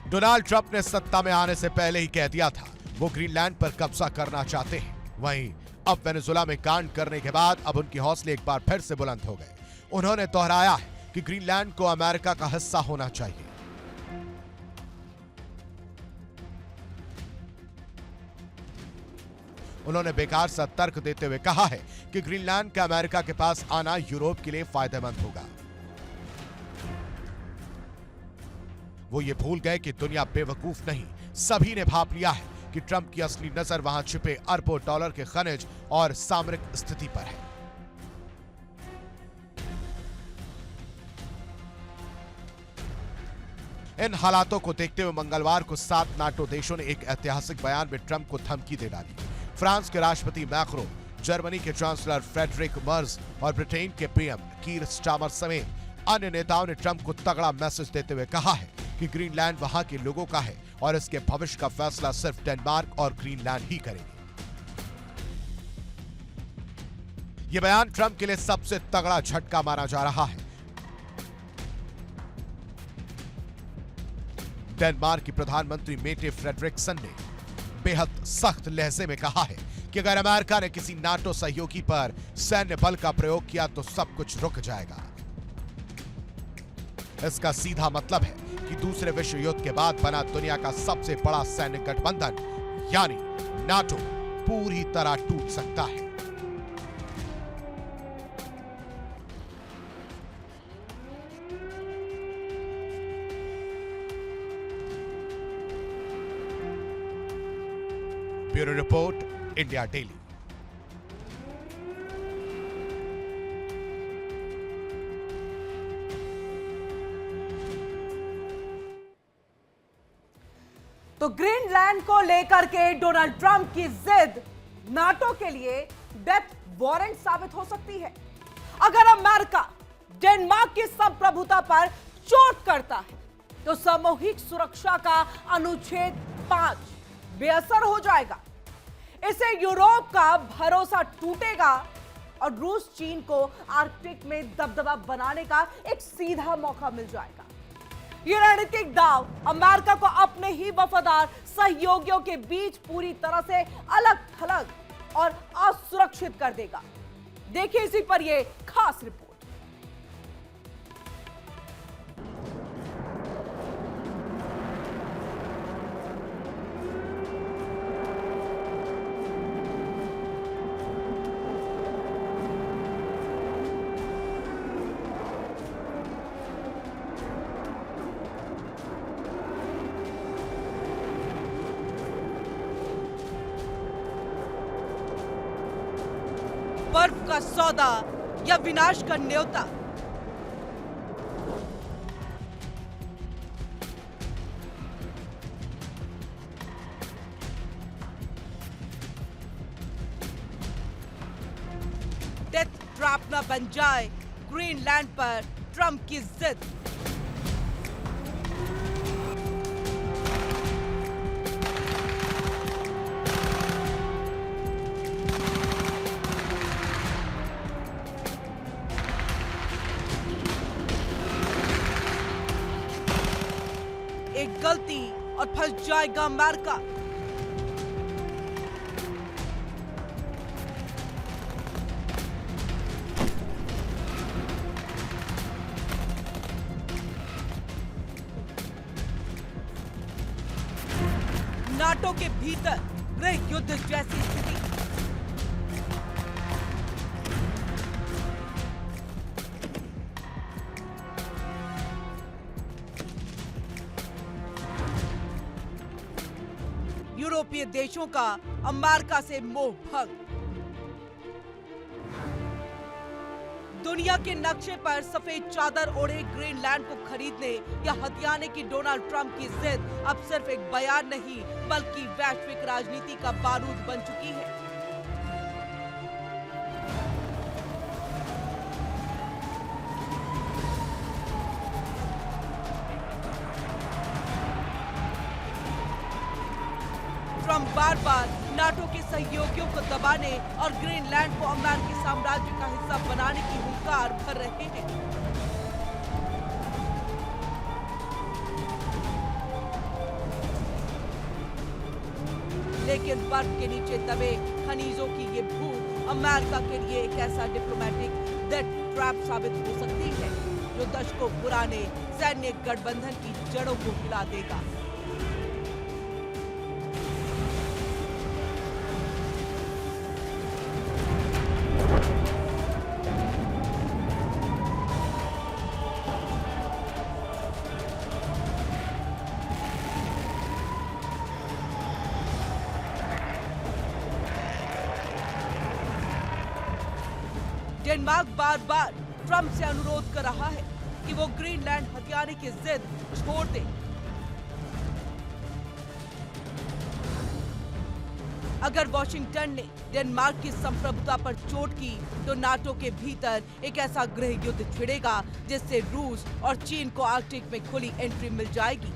डोनाल्ड ट्रंप ने सत्ता में आने से पहले ही कह दिया था वो ग्रीनलैंड पर कब्जा करना चाहते हैं। वहीं अब वेनेजुएला में कांड करने के बाद अब उनके हौसले एक बार फिर से बुलंद हो गए। उन्होंने दोहराया है कि ग्रीनलैंड को अमेरिका का हिस्सा होना चाहिए। उन्होंने बेकार सा तर्क देते हुए कहा है कि ग्रीनलैंड का अमेरिका के पास आना यूरोप के लिए फायदेमंद होगा। वो ये भूल गए कि दुनिया बेवकूफ नहीं, सभी ने भाप लिया है कि ट्रंप की असली नजर वहां छिपे अरबों डॉलर के खनिज और सामरिक स्थिति पर है। इन हालातों को देखते हुए मंगलवार को 7 नाटो देशों ने एक ऐतिहासिक बयान में ट्रंप को धमकी दे डाली। फ्रांस के राष्ट्रपति मैक्रो, जर्मनी के चांसलर फ्रेडरिक मर्ज और ब्रिटेन के पीएम कीर स्टारमर समेत अन्य नेताओं ने ट्रंप को तगड़ा मैसेज देते हुए कहा है कि ग्रीनलैंड वहां के लोगों का है और इसके भविष्य का फैसला सिर्फ डेनमार्क और ग्रीनलैंड ही करेंगे। यह बयान ट्रंप के लिए सबसे तगड़ा झटका माना जा रहा है। डेनमार्क की प्रधानमंत्री मेटे फ्रेडरिक्सन ने बेहद सख्त लहजे में कहा है कि अगर अमेरिका ने किसी नाटो सहयोगी पर सैन्य बल का प्रयोग किया तो सब कुछ रुक जाएगा। इसका सीधा मतलब है कि दूसरे विश्व युद्ध के बाद बना दुनिया का सबसे बड़ा सैन्य गठबंधन यानी नाटो पूरी तरह टूट सकता है। Bureau report, India daily. तो ग्रीनलैंड को लेकर के डोनाल्ड ट्रंप की जिद नाटो के लिए डेथ वारंट साबित हो सकती है। अगर अमेरिका डेनमार्क की संप्रभुता पर चोट करता है तो सामूहिक सुरक्षा का अनुच्छेद 5 बेअसर हो जाएगा। इससे यूरोप का भरोसा टूटेगा और रूस चीन को आर्कटिक में दबदबा बनाने का एक सीधा मौका मिल जाएगा। ये रणनीतिक दाव अमेरिका को अपने ही वफादार सहयोगियों के बीच पूरी तरह से अलग थलग और असुरक्षित कर देगा। देखिए इसी पर यह खास रिपोर्ट। बर्फ का सौदा या विनाश का न्योता। डेथ ट्रैप न बन जाए ग्रीनलैंड पर ट्रंप की जिद। गलती और फंस जाएगा अमेरिका। नाटो के भीतर गृह युद्ध जैसी स्थिति। यूरोपीय देशों का अमेरिका से मोह भंग। दुनिया के नक्शे पर सफेद चादर ओढ़े ग्रीनलैंड को खरीदने या हथियाने की डोनाल्ड ट्रंप की जिद अब सिर्फ एक बयान नहीं बल्कि वैश्विक राजनीति का बारूद बन चुकी है। ट्रंप बार बार नाटो के सहयोगियों को दबाने और ग्रीनलैंड को अमेरिकी साम्राज्य का हिस्सा बनाने की हुंकार भर रहे हैं। लेकिन बर्फ के नीचे दबे खनिजों की ये भूख अमेरिका के लिए एक ऐसा डिप्लोमेटिक डेथ ट्रैप साबित हो सकती है जो दशकों पुराने सैन्य गठबंधन की जड़ों को हिला देगा। डेनमार्क बार बार ट्रंप से अनुरोध कर रहा है कि वो ग्रीनलैंड हथियाने की जिद छोड़ दे। अगर वॉशिंगटन ने डेनमार्क की संप्रभुता पर चोट की तो नाटो के भीतर एक ऐसा गृह युद्ध छिड़ेगा जिससे रूस और चीन को आर्कटिक में खुली एंट्री मिल जाएगी।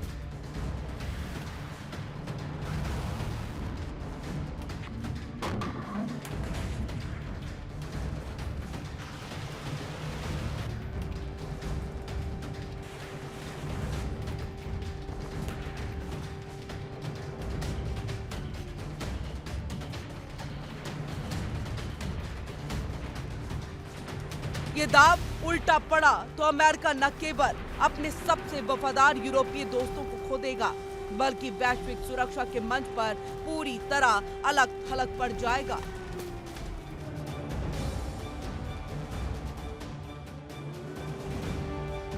ये दाव उल्टा पड़ा तो अमेरिका न केवल अपने सबसे वफादार यूरोपीय दोस्तों को खो देगा बल्कि वैश्विक सुरक्षा के मंच पर पूरी तरह अलग थलग पड़ जाएगा।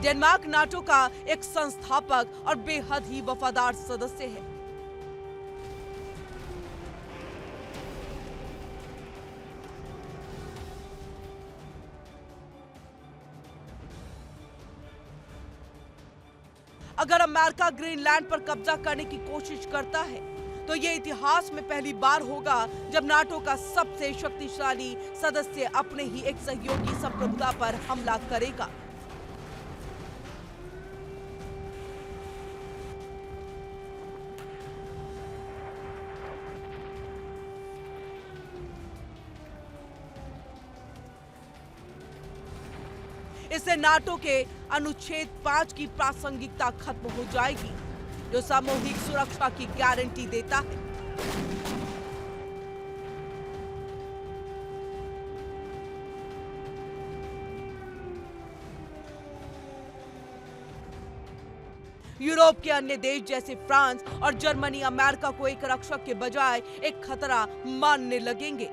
डेनमार्क नाटो का एक संस्थापक और बेहद ही वफादार सदस्य है। अगर अमेरिका ग्रीनलैंड पर कब्जा करने की कोशिश करता है तो ये इतिहास में पहली बार होगा जब नाटो का सबसे शक्तिशाली सदस्य अपने ही एक सहयोगी संप्रभुता पर हमला करेगा। इससे नाटो के अनुच्छेद 5 की प्रासंगिकता खत्म हो जाएगी जो सामूहिक सुरक्षा की गारंटी देता है। यूरोप के अन्य देश जैसे फ्रांस और जर्मनी अमेरिका को एक रक्षक के बजाय एक खतरा मानने लगेंगे।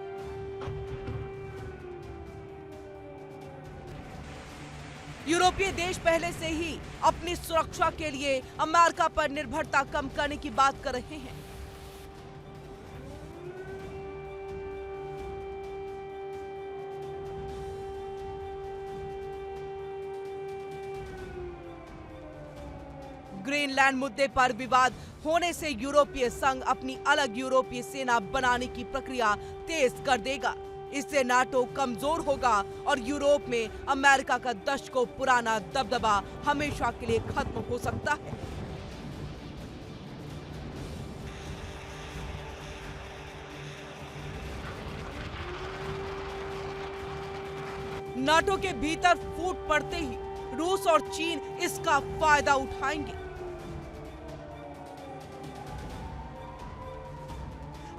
यूरोपीय देश पहले से ही अपनी सुरक्षा के लिए अमेरिका पर निर्भरता कम करने की बात कर रहे हैं। ग्रीनलैंड मुद्दे पर विवाद होने से यूरोपीय संघ अपनी अलग यूरोपीय सेना बनाने की प्रक्रिया तेज कर देगा। इससे नाटो कमजोर होगा और यूरोप में अमेरिका का दशकों पुराना दबदबा हमेशा के लिए खत्म हो सकता है। नाटो के भीतर फूट पड़ते ही रूस और चीन इसका फायदा उठाएंगे।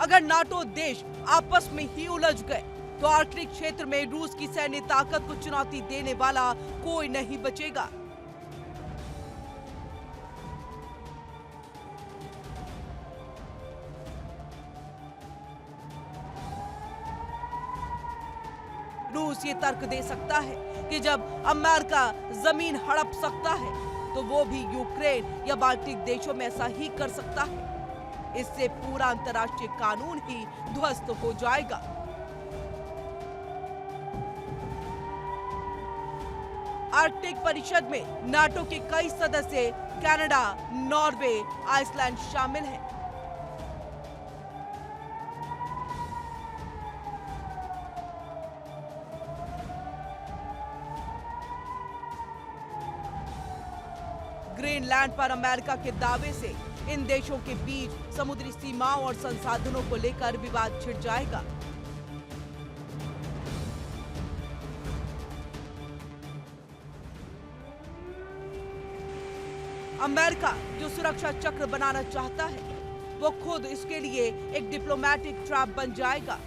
अगर नाटो देश आपस में ही उलझ गए तो आर्कटिक क्षेत्र में रूस की सैन्य ताकत को चुनौती देने वाला कोई नहीं बचेगा। रूस ये तर्क दे सकता है कि जब अमेरिका जमीन हड़प सकता है तो वो भी यूक्रेन या बाल्टिक देशों में ऐसा ही कर सकता है। इससे पूरा अंतर्राष्ट्रीय कानून ही ध्वस्त हो जाएगा। आर्कटिक परिषद में नाटो के कई सदस्य कनाडा, नॉर्वे, आइसलैंड शामिल हैं। ग्रीनलैंड पर अमेरिका के दावे से इन देशों के बीच समुद्री सीमाओं और संसाधनों को लेकर विवाद छिड़ जाएगा। अमेरिका जो सुरक्षा चक्र बनाना चाहता है वो खुद इसके लिए एक डिप्लोमेटिक ट्रैप बन जाएगा,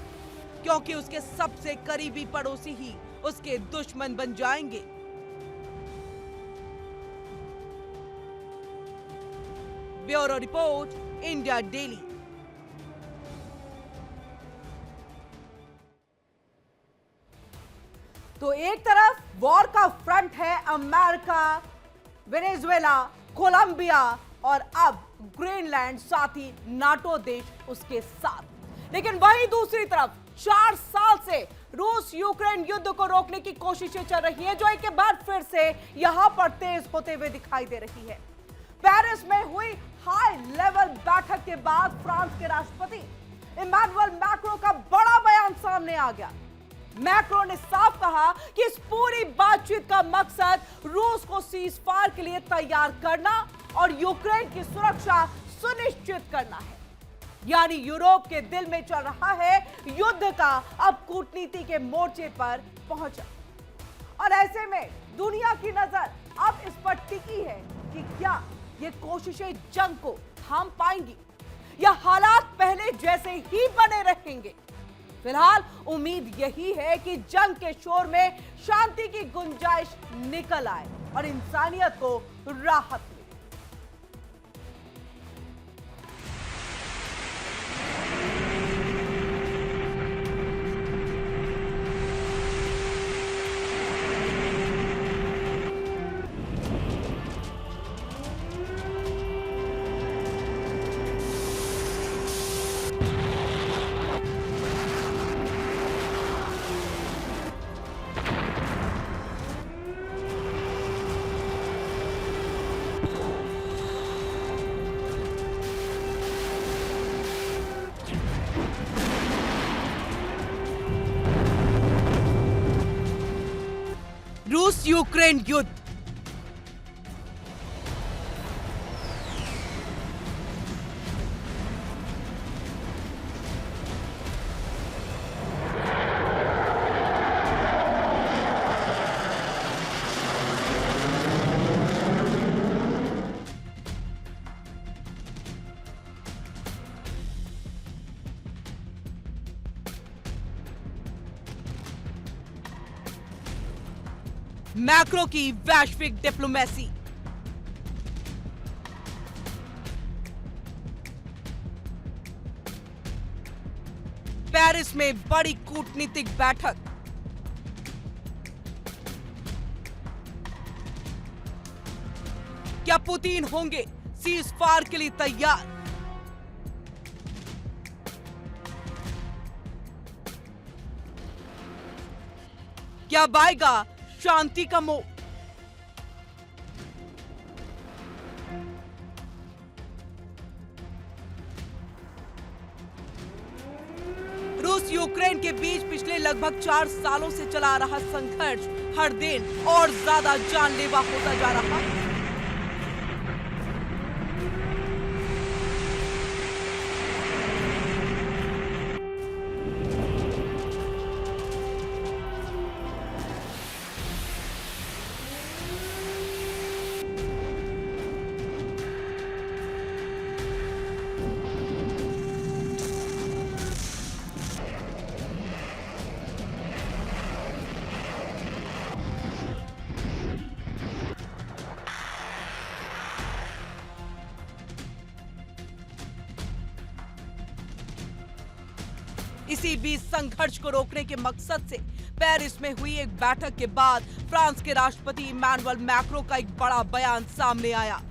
क्योंकि उसके सबसे करीबी पड़ोसी ही उसके दुश्मन बन जाएंगे। Bureau report, India daily. तो एक तरफ वॉर का फ्रंट है अमेरिका, वेनेजुएला, कोलंबिया और अब ग्रीनलैंड, साथ ही नाटो देश उसके साथ। लेकिन वहीं दूसरी तरफ 4 साल से रूस यूक्रेन युद्ध को रोकने की कोशिशें चल रही है, जो एक के बाद फिर से यहां पर तेज होते हुए दिखाई दे रही है। पेरिस में हुई हाई लेवल बैठक के बाद फ्रांस के राष्ट्रपति इमैनुअल मैक्रो का बड़ा बयान सामने आ गया। मैक्रो ने साफ कहा कि इस पूरी बातचीत का मकसद रूस को सीज फायर के लिए तैयार करना और यूक्रेन की सुरक्षा सुनिश्चित करना है। यानी यूरोप के दिल में चल रहा है युद्ध का अब कूटनीति के मोर्चे पर पहुंचा। और ऐसे में दुनिया की नजर अब इस पर टिकी है कि क्या ये कोशिशें जंग को थाम पाएंगी या हालात पहले जैसे ही बने रहेंगे। फिलहाल उम्मीद यही है कि जंग के शोर में शांति की गुंजाइश निकल आए और इंसानियत को राहत मिले। रूस यूक्रेन युद्ध। मैक्रो की वैश्विक डिप्लोमेसी। पेरिस में बड़ी कूटनीतिक बैठक। क्या पुतिन होंगे सीज फायर के लिए तैयार? क्या बाएगा शांति का मोह? रूस यूक्रेन के बीच पिछले लगभग 4 सालों से चला आ रहा संघर्ष हर दिन और ज्यादा जानलेवा होता जा रहा है। किसी भी संघर्ष को रोकने के मकसद से पेरिस में हुई एक बैठक के बाद फ्रांस के राष्ट्रपति इमैनुअल मैक्रों का एक बड़ा बयान सामने आया।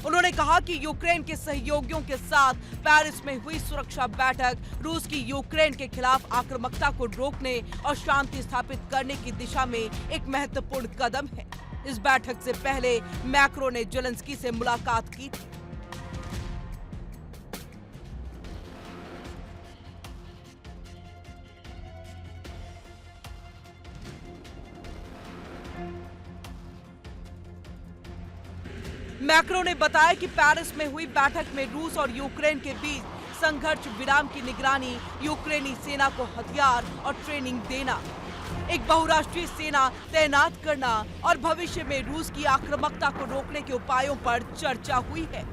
उन्होंने कहा कि यूक्रेन के सहयोगियों के साथ पेरिस में हुई सुरक्षा बैठक रूस की यूक्रेन के खिलाफ आक्रामकता को रोकने और शांति स्थापित करने की दिशा में एक महत्वपूर्ण कदम है। इस बैठक से पहले मैक्रो ने जेलेंस्की से मुलाकात की थी। मैक्रो ने बताया कि पेरिस में हुई बैठक में रूस और यूक्रेन के बीच संघर्ष विराम की निगरानी, यूक्रेनी सेना को हथियार और ट्रेनिंग देना, एक बहुराष्ट्रीय सेना तैनात करना और भविष्य में रूस की आक्रामकता को रोकने के उपायों पर चर्चा हुई है।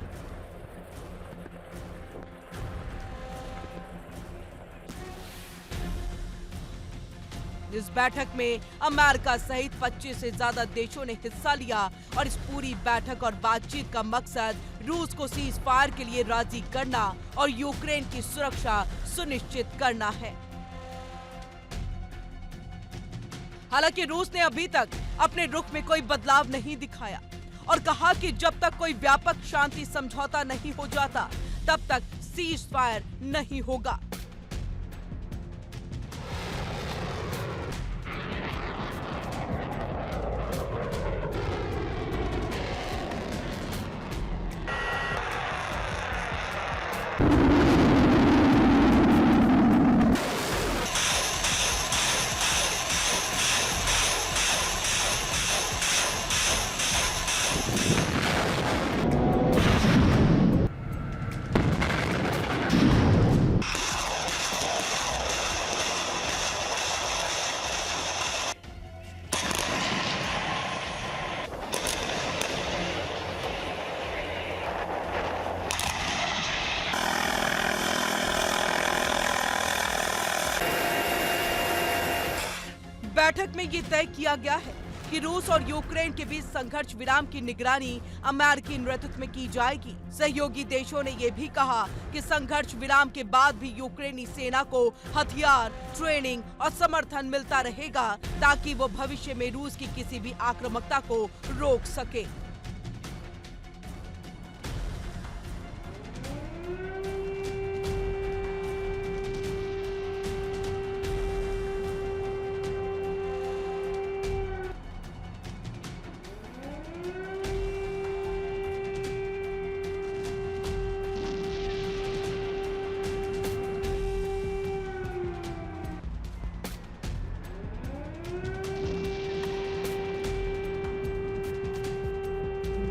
इस बैठक में अमेरिका सहित 25 से ज्यादा देशों ने हिस्सा लिया और इस पूरी बैठक और बातचीत का मकसद रूस को सीज फायर के लिए राजी करना और यूक्रेन की सुरक्षा सुनिश्चित करना है। हालांकि रूस ने अभी तक अपने रुख में कोई बदलाव नहीं दिखाया और कहा कि जब तक कोई व्यापक शांति समझौता नहीं हो जाता तब तक सीज फायर नहीं होगा। बैठक में ये तय किया गया है कि रूस और यूक्रेन के बीच संघर्ष विराम की निगरानी अमेरिकी नेतृत्व में की जाएगी। सहयोगी देशों ने ये भी कहा कि संघर्ष विराम के बाद भी यूक्रेनी सेना को हथियार, ट्रेनिंग और समर्थन मिलता रहेगा ताकि वो भविष्य में रूस की किसी भी आक्रामकता को रोक सके।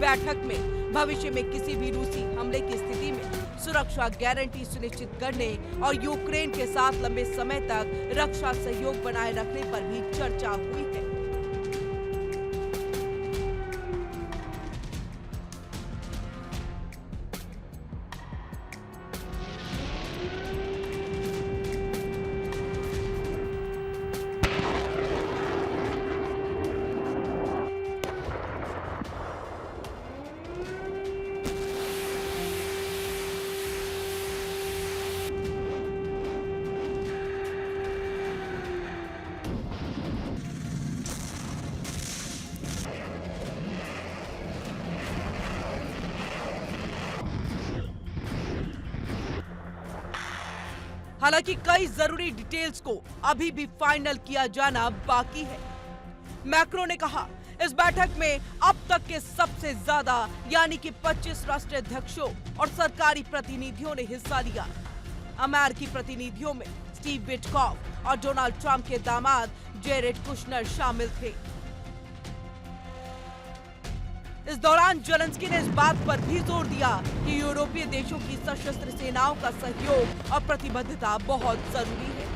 बैठक में भविष्य में किसी भी रूसी हमले की स्थिति में सुरक्षा गारंटी सुनिश्चित करने और यूक्रेन के साथ लंबे समय तक रक्षा सहयोग बनाए रखने पर भी चर्चा हुई है। हालांकि कई जरूरी डिटेल्स को अभी भी फाइनल किया जाना बाकी है। मैक्रो ने कहा, इस बैठक में अब तक के सबसे ज्यादा यानी कि 25 राष्ट्राध्यक्षों और सरकारी प्रतिनिधियों ने हिस्सा लिया। अमेरिकी प्रतिनिधियों में स्टीव विटकॉफ और डोनाल्ड ट्रंप के दामाद जेरेड कुशनर शामिल थे। इस दौरान जेलेंस्की ने इस बात पर भी जोर दिया कि यूरोपीय देशों की सशस्त्र सेनाओं का सहयोग और प्रतिबद्धता बहुत जरूरी है।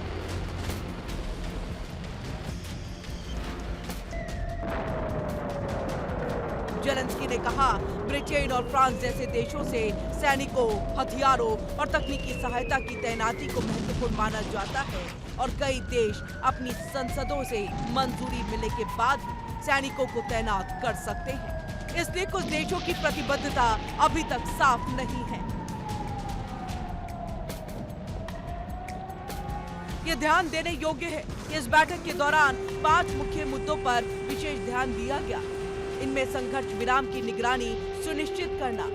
जेलेंस्की ने कहा, ब्रिटेन और फ्रांस जैसे देशों से सैनिकों, हथियारों और तकनीकी सहायता की तैनाती को महत्वपूर्ण माना जाता है और कई देश अपनी संसदों से मंजूरी मिलने के बाद भी सैनिकों को तैनात कर सकते हैं। इसलिए कुछ देशों की प्रतिबद्धता अभी तक साफ नहीं है। ये ध्यान देने योग्य है कि इस बैठक के दौरान 5 मुख्य मुद्दों पर विशेष ध्यान दिया गया। इनमें संघर्ष विराम की निगरानी सुनिश्चित करना,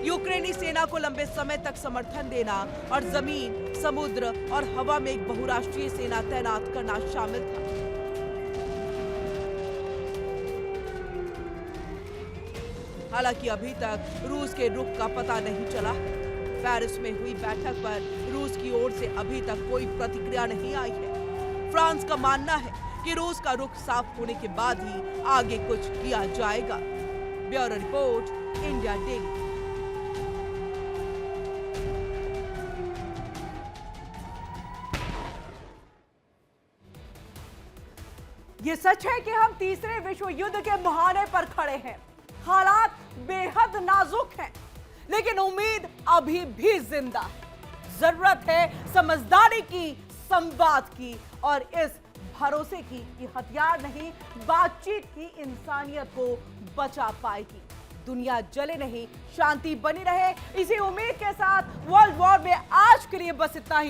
यूक्रेनी सेना को लंबे समय तक समर्थन देना और जमीन, समुद्र और हवा में एक बहुराष्ट्रीय सेना तैनात करना शामिल था। हालांकि अभी तक रूस के रुख का पता नहीं चला। पेरिस में हुई बैठक पर रूस की ओर से अभी तक कोई प्रतिक्रिया नहीं आई है। फ्रांस का मानना है कि रूस का रुख साफ होने के बाद ही आगे कुछ किया जाएगा। Bureau report, India daily. ये सच है कि हम तीसरे विश्व युद्ध के मुहाने पर खड़े हैं। हालात बेहद नाजुक हैं, लेकिन उम्मीद अभी भी जिंदा है। जरूरत है समझदारी की, संवाद की और इस भरोसे की कि हथियार नहीं, बातचीत ही इंसानियत को बचा पाएगी। दुनिया जले नहीं, शांति बनी रहे। इसी उम्मीद के साथ वर्ल्ड वॉर में आज के लिए बस इतना ही।